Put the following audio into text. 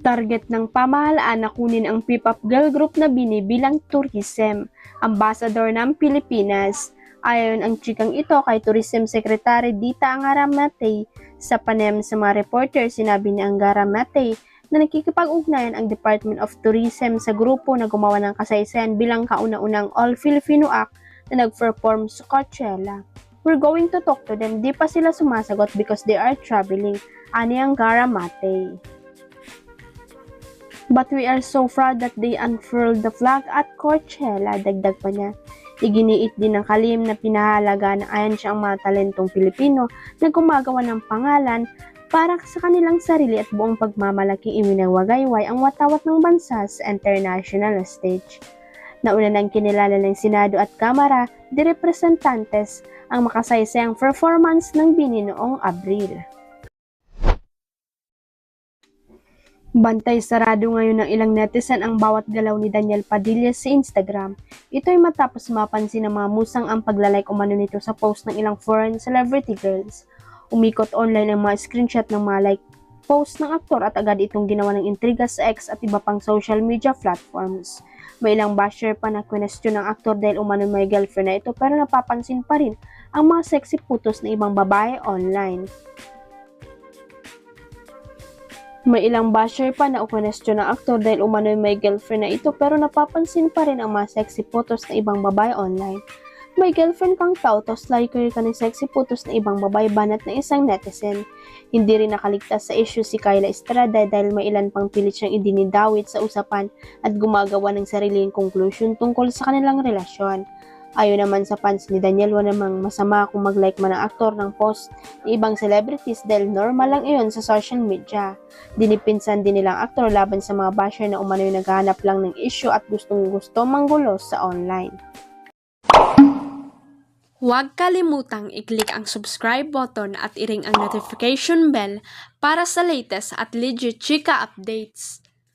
Target ng pamahalaan na kunin ang P-pop girl group na BINI bilang tourism ambassador ng Pilipinas. Ayon ang chikang ito kay Tourism Secretary Dita Angara Matei sa panayam sa mga reporter, sinabi ni Angara Matei na nakikipag-ugnayan ang Department of Tourism sa grupo na gumawa ng kasaysayan bilang kauna-unang all-Filipino act na nag-perform sa Coachella. We're going to talk to them, di pa sila sumasagot because they are traveling, ani Angara Matei. But we are so proud that they unfurled the flag at Coachella, dagdag pa niya. Iginiit din ng kalihim na pinahalagaan na ayan siyang mga talentong Pilipino na gumagawa ng pangalan para sa kanilang sarili at buong pagmamalaking iminawagayway ang watawat ng bansa sa international stage. Nauna nang kinilala ng Senado at Kamara de Representantes ang makasaysayang performance ng BINI noong Abril. Bantay sarado ngayon ng ilang netizen ang bawat galaw ni Daniel Padilla sa Instagram. Ito ay matapos mapansin ng mga musang ang paglalike umano nito sa post ng ilang foreign celebrity girls. Umikot online ang mga screenshot ng mga like post ng aktor at agad itong ginawa ng intriga sa X at iba pang social media platforms. May ilang basher pa na question ng aktor dahil umano may girlfriend na ito, pero napapansin pa rin ang mga sexy photos ng ibang babae online. May ilang basher pa na ukonestyon ng aktor dahil umano'y may girlfriend na ito, pero napapansin pa rin ang mga sexy photos na ibang babae online. May girlfriend kang tao, tos liker ka ng sexy photos na ibang babae, banat ng isang netizen. Hindi rin nakaligtas sa issue si Kyla Estrada dahil may ilan pang pilit siyang idinidawit sa usapan at gumagawa ng sariling conclusion tungkol sa kanilang relasyon. Ayon naman sa fans ni Daniel, wala namang masama kung mag-like man ang aktor ng post ng ibang celebrities dahil normal lang iyon sa social media. Dinipinsan din nilang aktor laban sa mga basher na umano'y naghahanap lang ng issue at gustong-gusto manggulo sa online. Huwag kalimutang i-click ang subscribe button at i-ring ang notification bell para sa latest at legit chika updates.